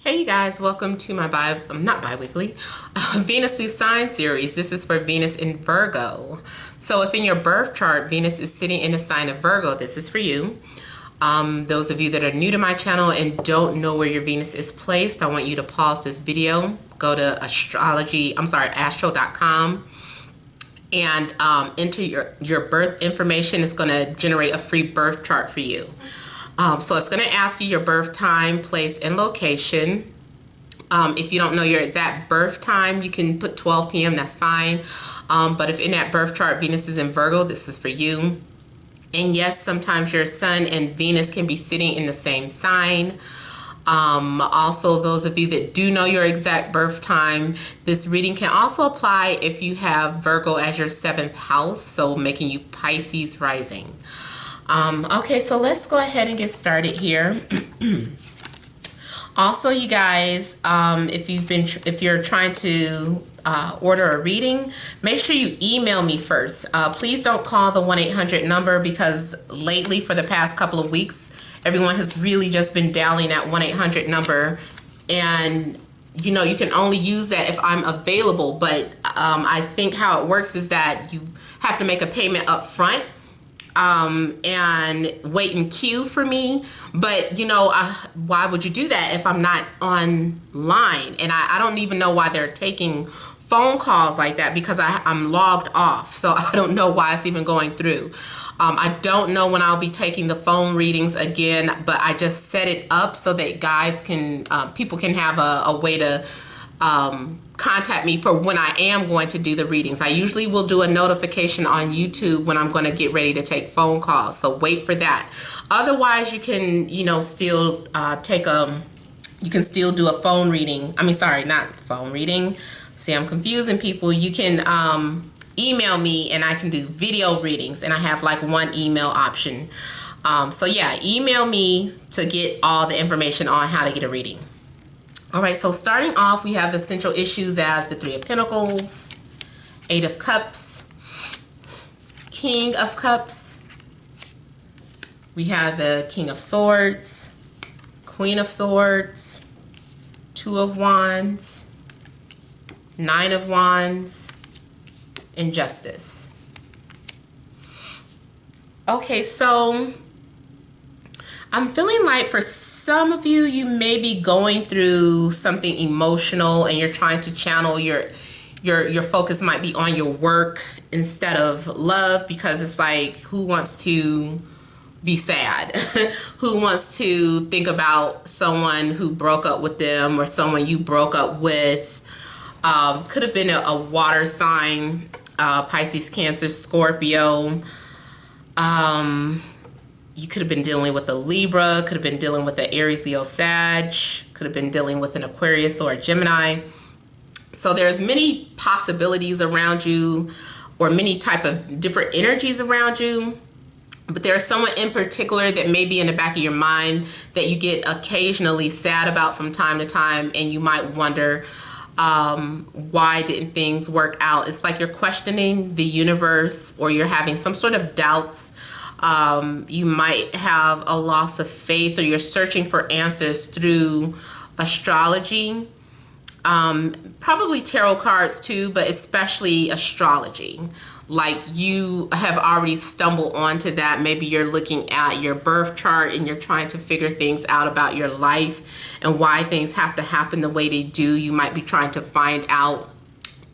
Hey you guys, welcome to my not bi-weekly, Venus through sign series. This is for Venus in Virgo. So if in your birth chart, Venus is sitting in the sign of Virgo, this is for you. Those of you that are new to my channel and don't know where your Venus is placed, I want you to pause this video, go to astro.com and enter your birth information. It's going to generate a free birth chart for you. So it's going to ask you your birth time, place, and location. If you don't know your exact birth time, you can put 12 p.m. That's fine. But if in that birth chart Venus is in Virgo, this is for you. And yes, sometimes your Sun and Venus can be sitting in the same sign. Also, those of you that do know your exact birth time, this reading can also apply if you have Virgo as your 7th house, so making you Pisces rising. Okay, so let's go ahead and get started here. Also, you guys, if you're trying to order a reading, make sure you email me first. Please don't call the 1-800 number, because lately, for the past couple of weeks, everyone has really just been dialing that 1-800 number, and you know, you can only use that if I'm available. But I think how it works is that you have to make a payment up front and wait in queue for me. But you know, why would you do that if I'm not online? And I don't even know why they're taking phone calls like that, because I'm logged off, so I don't know why it's even going through. I don't know when I'll be taking the phone readings again, but I just set it up so that guys can, people can have a way to contact me for when I am going to do the readings. I usually will do a notification on YouTube when I'm going to get ready to take phone calls, so wait for that. Otherwise, you can, you know, still you can still do a phone reading. I mean, sorry, not phone reading. See, I'm confusing people. You can email me and I can do video readings, and I have like one email option. So yeah, email me to get all the information on how to get a reading. All right, so starting off, we have the central issues as the 3 of Pentacles, 8 of Cups, King of Cups. We have the King of Swords, Queen of Swords, 2 of Wands, 9 of Wands, and Justice. Okay, so I'm feeling like for some of you, you may be going through something emotional and you're trying to channel your focus might be on your work instead of love, because it's like, who wants to be sad? Who wants to think about someone who broke up with them, or someone you broke up with? Could have been a water sign, Pisces, Cancer, Scorpio. You could have been dealing with a Libra, could have been dealing with an Aries, Leo, Sag, could have been dealing with an Aquarius or a Gemini. So there's many possibilities around you, or many type of different energies around you. But there's someone in particular that may be in the back of your mind that you get occasionally sad about from time to time, and you might wonder, why didn't things work out? It's like you're questioning the universe, or you're having some sort of doubts. You might have a loss of faith, or you're searching for answers through astrology, probably tarot cards too, but especially astrology. Like you have already stumbled onto that. Maybe you're looking at your birth chart and you're trying to figure things out about your life and why things have to happen the way they do. You might be trying to find out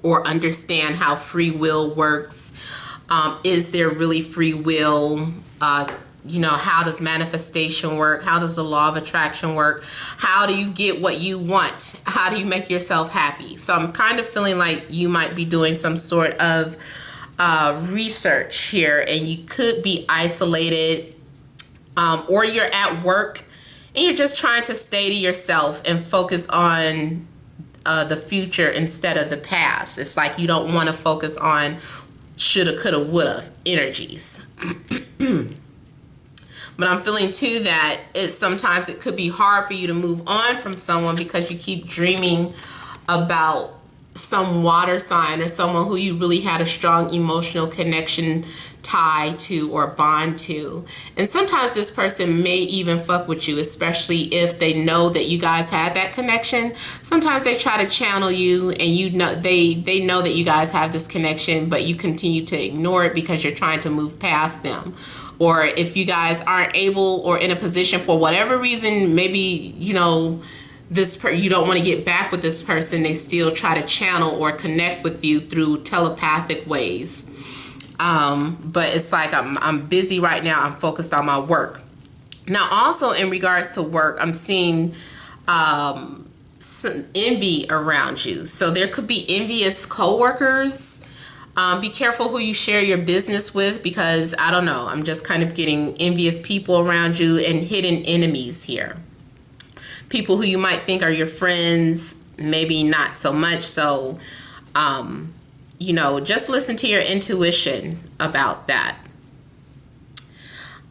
or understand how free will works. Is there really free will? You know, how does manifestation work? How does the law of attraction work? How do you get what you want? How do you make yourself happy? So I'm kind of feeling like you might be doing some sort of research here, and you could be isolated, or you're at work and you're just trying to stay to yourself and focus on the future instead of the past. It's like you don't want to focus on shoulda, coulda, woulda energies. But I'm feeling too that sometimes it could be hard for you to move on from someone because you keep dreaming about some water sign or someone who you really had a strong emotional connection tie to or bond to. And sometimes this person may even fuck with you, especially if they know that you guys had that connection. Sometimes they try to channel you, and you know they know that you guys have this connection, but you continue to ignore it because you're trying to move past them. Or if you guys aren't able or in a position for whatever reason, maybe, you know, you don't want to get back with this person, they still try to channel or connect with you through telepathic ways. But it's like, I'm busy right now. I'm focused on my work. Now, also in regards to work, I'm seeing some envy around you. So there could be envious coworkers. Be careful who you share your business with, because I don't know, I'm just kind of getting envious people around you and hidden enemies here. People who you might think are your friends, maybe not so much. So, you know, just listen to your intuition about that.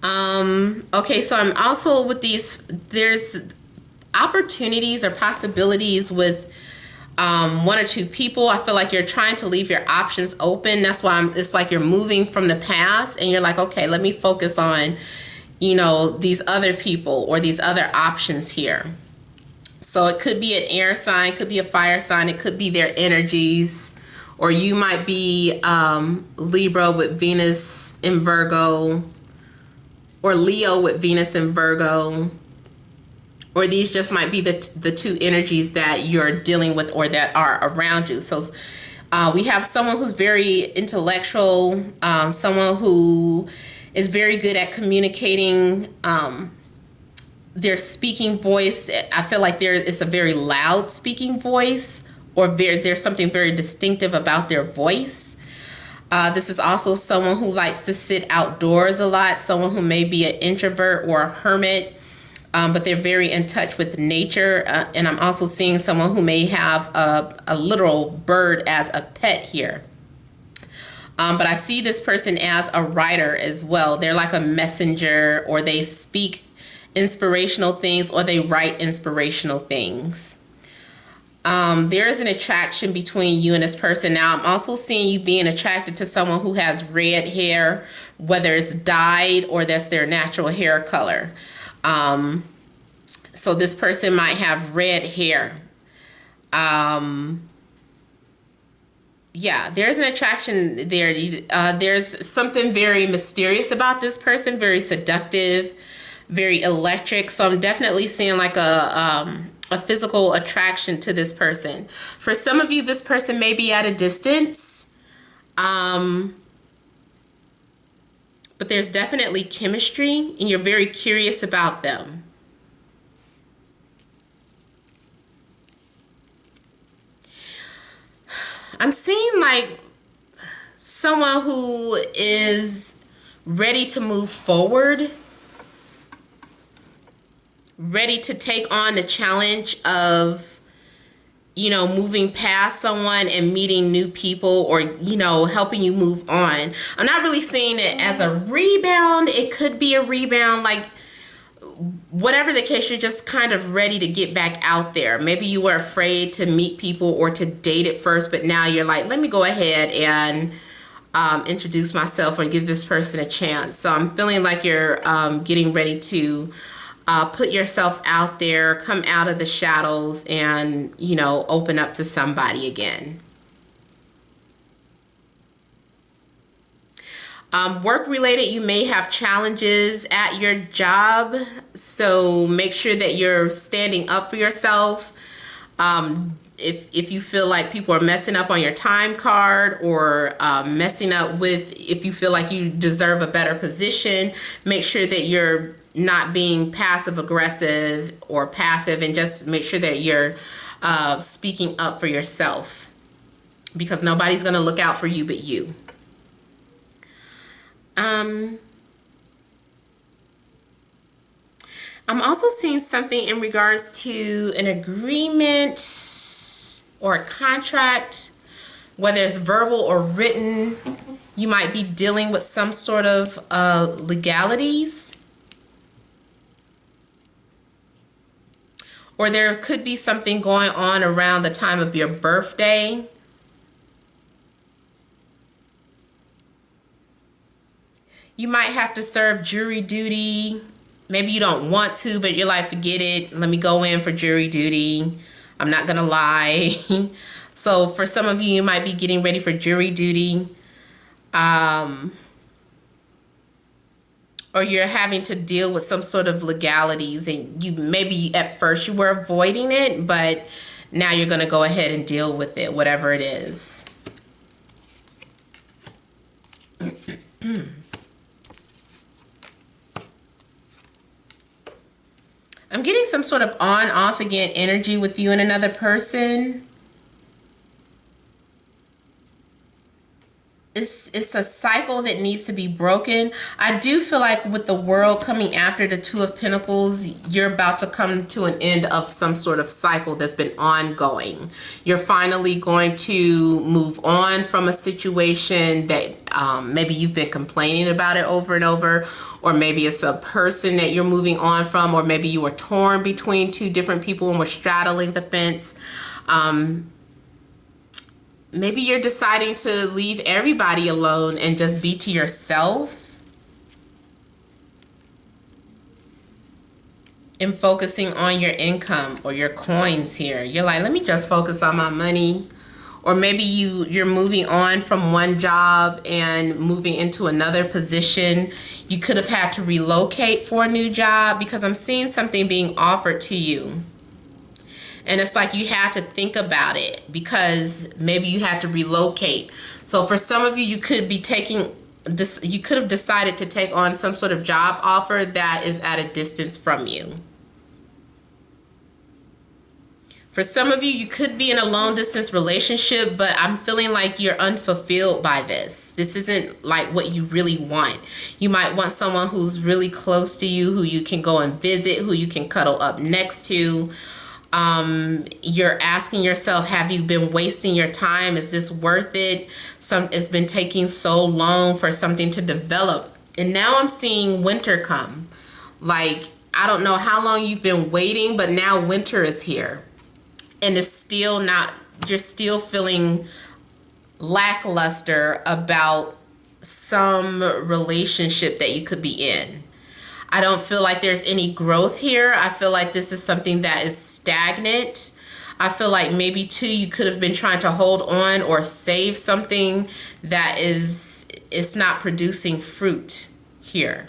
Okay, so I'm also with these, there's opportunities or possibilities with one or two people. I feel like you're trying to leave your options open. That's why it's like you're moving from the past and you're like, okay, let me focus on, you know, these other people or these other options here. So it could be an air sign, could be a fire sign, it could be their energies, or you might be Libra with Venus in Virgo, or Leo with Venus in Virgo, or these just might be the two energies that you're dealing with or that are around you. So we have someone who's very intellectual, someone who is very good at communicating. Their speaking voice, I feel like it's a very loud speaking voice, or there's something very distinctive about their voice. This is also someone who likes to sit outdoors a lot, someone who may be an introvert or a hermit, but they're very in touch with nature. And I'm also seeing someone who may have a literal bird as a pet here. But I see this person as a writer as well. They're like a messenger, or they speak inspirational things, or they write inspirational things. There is an attraction between you and this person. Now, I'm also seeing you being attracted to someone who has red hair, whether it's dyed or that's their natural hair color. So this person might have red hair. Yeah, there's an attraction there. There's something very mysterious about this person, very seductive, very electric. So I'm definitely seeing like a physical attraction to this person. For some of you, this person may be at a distance, but there's definitely chemistry, and you're very curious about them. I'm seeing like someone who is ready to move forward, ready to take on the challenge of, you know, moving past someone and meeting new people, or, you know, helping you move on. I'm not really seeing it as a rebound. It could be a rebound, like whatever the case, you're just kind of ready to get back out there. Maybe you were afraid to meet people or to date at first, but now you're like, let me go ahead and introduce myself or give this person a chance. So I'm feeling like you're getting ready to put yourself out there, come out of the shadows, and, you know, open up to somebody again. Work related, you may have challenges at your job, so make sure that you're standing up for yourself. If you feel like people are messing up on your time card, or messing up with, if you feel like you deserve a better position, make sure that you're not being passive aggressive or passive, and just make sure that you're speaking up for yourself, because nobody's going to look out for you but you. I'm also seeing something in regards to an agreement or a contract, whether it's verbal or written. You might be dealing with some sort of legalities. Or there could be something going on around the time of your birthday. You might have to serve jury duty. Maybe you don't want to, but you're like, forget it. Let me go in for jury duty. I'm not going to lie. So for some of you, you might be getting ready for jury duty. Or you're having to deal with some sort of legalities, and you maybe at first you were avoiding it, but now you're going to go ahead and deal with it, whatever it is. I'm getting some sort of on-off again energy with you and another person. It's a cycle that needs to be broken. I do feel like with the world coming after the Two of Pentacles, you're about to come to an end of some sort of cycle that's been ongoing. You're finally going to move on from a situation that maybe you've been complaining about it over and over, or maybe it's a person that you're moving on from, or maybe you were torn between two different people and were straddling the fence. Maybe you're deciding to leave everybody alone and just be to yourself. And focusing on your income or your coins here. You're like, let me just focus on my money. Or maybe you're moving on from one job and moving into another position. You could have had to relocate for a new job, because I'm seeing something being offered to you. And it's like you have to think about it, because maybe you had to relocate. So for some of you, you could have decided to take on some sort of job offer that is at a distance from you. For some of you, you could be in a long distance relationship, but I'm feeling like you're unfulfilled by this. This isn't like what you really want. You might want someone who's really close to you, who you can go and visit, who you can cuddle up next to. You're asking yourself, have you been wasting your time? Is this worth it? It's been taking so long for something to develop. And now I'm seeing winter come. Like, I don't know how long you've been waiting, but now winter is here. And it's still not, you're still feeling lackluster about some relationship that you could be in. I don't feel like there's any growth here. I feel like this is something that is stagnant. I feel like maybe too, you could have been trying to hold on or save something that it's not producing fruit here.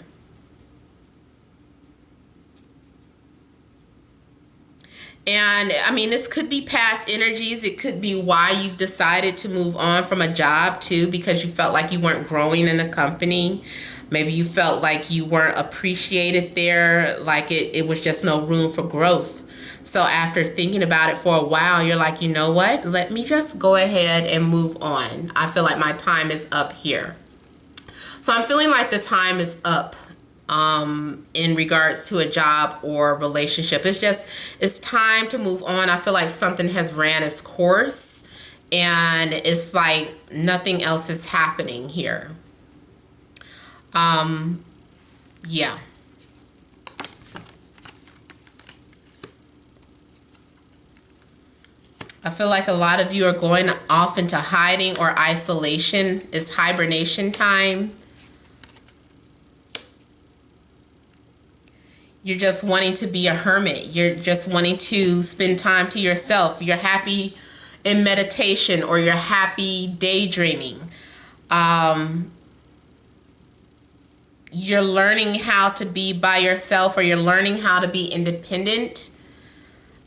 And I mean, this could be past energies. It could be why you've decided to move on from a job too, because you felt like you weren't growing in the company. Maybe you felt like you weren't appreciated there, like it was just no room for growth. So after thinking about it for a while, you're like, you know what? Let me just go ahead and move on. I feel like my time is up here. So I'm feeling like the time is up in regards to a job or relationship. It's time to move on. I feel like something has ran its course, and it's like nothing else is happening here. Yeah. I feel like a lot of you are going off into hiding or isolation. It's hibernation time. You're just wanting to be a hermit. You're just wanting to spend time to yourself. You're happy in meditation, or you're happy daydreaming. You're learning how to be by yourself, or you're learning how to be independent.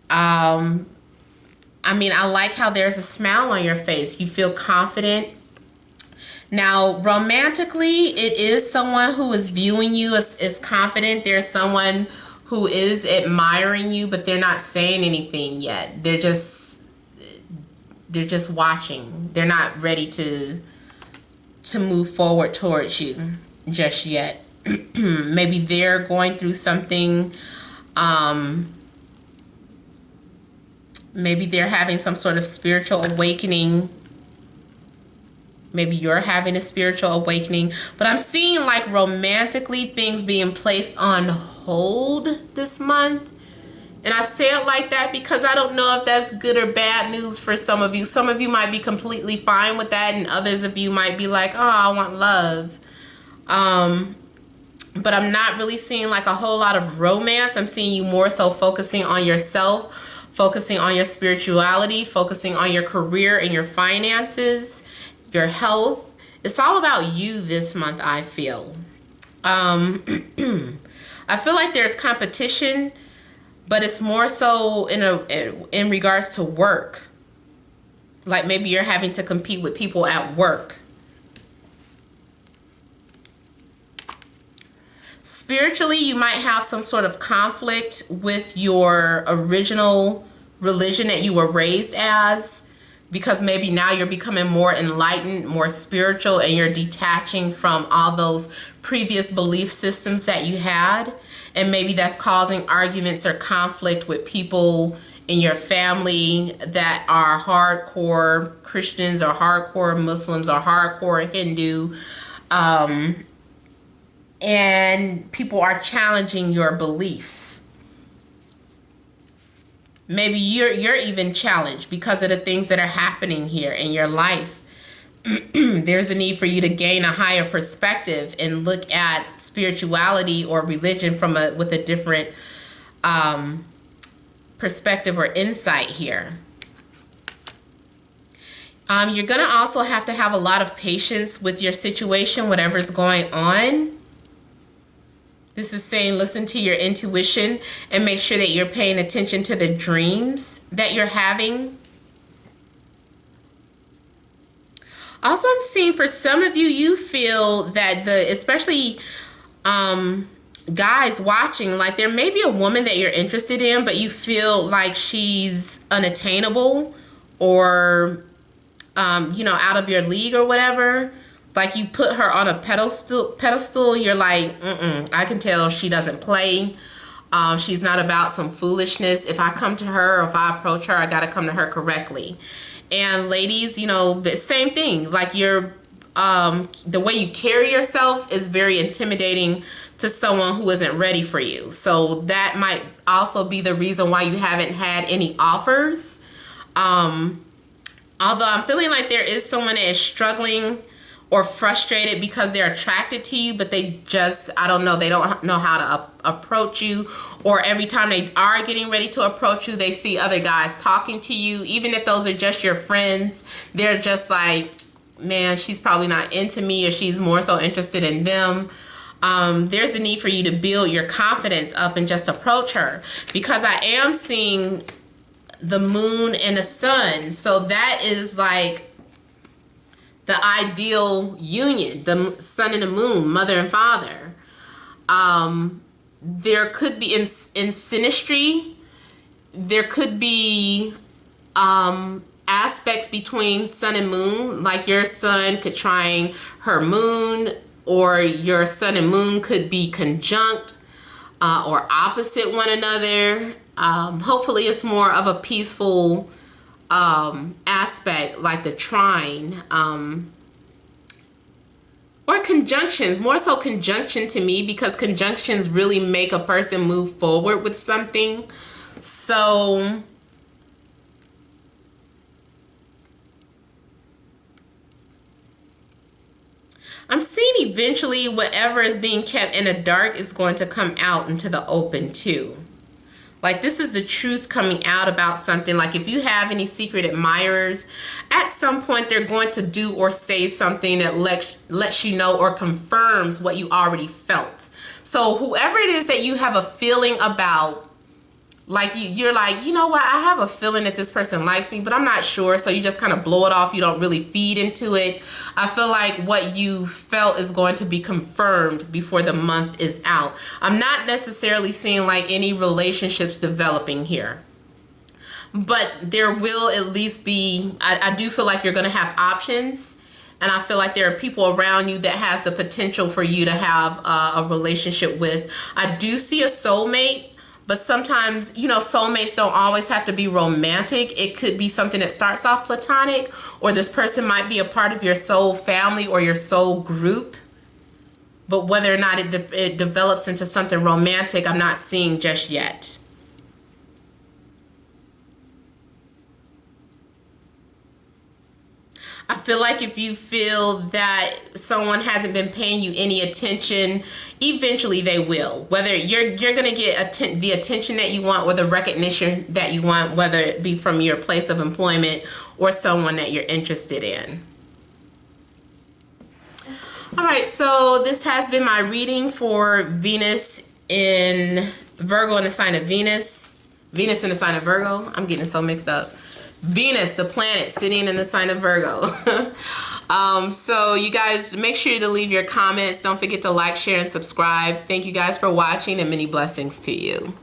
I mean, I like how there's a smile on your face. You feel confident. Now, romantically, it is someone who is viewing you as confident. There's someone who is admiring you, but they're not saying anything yet. They're just watching. They're not ready to move forward towards you just yet. Maybe they're going through something. Maybe they're having some sort of spiritual awakening. Maybe you're having a spiritual awakening. But I'm seeing like romantically things being placed on hold this month. And I say it like that because I don't know if that's good or bad news for some of you. Some of you might be completely fine with that, and others of you might be like, oh, I want love. But I'm not really seeing like a whole lot of romance. I'm seeing you more so focusing on yourself, focusing on your spirituality, focusing on your career and your finances, your health. It's all about you this month, I feel. I feel like there's competition, but it's more so in regards to work. Like maybe you're having to compete with people at work. Spiritually, you might have some sort of conflict with your original religion that you were raised as, because maybe now you're becoming more enlightened, more spiritual, and you're detaching from all those previous belief systems that you had. And maybe that's causing arguments or conflict with people in your family that are hardcore Christians or hardcore Muslims or hardcore Hindu. And people are challenging your beliefs. Maybe you're even challenged because of the things that are happening here in your life. There's a need for you to gain a higher perspective and look at spirituality or religion with a different perspective or insight here. You're going to also have to have a lot of patience with your situation, whatever's going on. This is saying listen to your intuition and make sure that you're paying attention to the dreams that you're having. Also, I'm seeing for some of you, you feel that especially guys watching, like there may be a woman that you're interested in, but you feel like she's unattainable or, out of your league or whatever. Like you put her on a pedestal, you're like, I can tell she doesn't play. She's not about some foolishness. If I come to her or if I approach her, I got to come to her correctly. And ladies, the same thing. Like the way you carry yourself is very intimidating to someone who isn't ready for you. So that might also be the reason why you haven't had any offers. Although I'm feeling like there is someone that is struggling or frustrated because they're attracted to you, but they just, I don't know, they don't know how to approach you. Or every time they are getting ready to approach you, they see other guys talking to you. Even if those are just your friends, they're just like, man, she's probably not into me, or she's more so interested in them. There's a need for you to build your confidence up and just approach her, because I am seeing the moon and the sun. So that is like the ideal union, the sun and the moon, mother and father. There could be in synastry, there could be aspects between sun and moon, like your sun could trine her moon, or your sun and moon could be conjunct or opposite one another. Hopefully it's more of a peaceful aspect, like the trine, or conjunctions, more so conjunction to me, because conjunctions really make a person move forward with something. So I'm seeing eventually whatever is being kept in the dark is going to come out into the open too. Like this is the truth coming out about something. Like if you have any secret admirers, at some point they're going to do or say something that lets you know or confirms what you already felt. So whoever it is that you have a feeling about, like you're like, you know what, I have a feeling that this person likes me, but I'm not sure. So you just kind of blow it off. You don't really feed into it. I feel like what you felt is going to be confirmed before the month is out. I'm not necessarily seeing like any relationships developing here, but there will at least be, I do feel like you're going to have options. And I feel like there are people around you that has the potential for you to have a relationship with. I do see a soulmate. But sometimes, soulmates don't always have to be romantic. It could be something that starts off platonic, or this person might be a part of your soul family or your soul group. But whether or not it develops into something romantic, I'm not seeing just yet. I feel like if you feel that someone hasn't been paying you any attention, eventually they will. Whether you're going to get the attention that you want or the recognition that you want, whether it be from your place of employment or someone that you're interested in. All right, so this has been my reading for Venus in Virgo in the sign of Venus. Venus in the sign of Virgo. I'm getting so mixed up. Venus, the planet, sitting in the sign of Virgo. So you guys, make sure to leave your comments. Don't forget to like, share, and subscribe. Thank you guys for watching, and many blessings to you.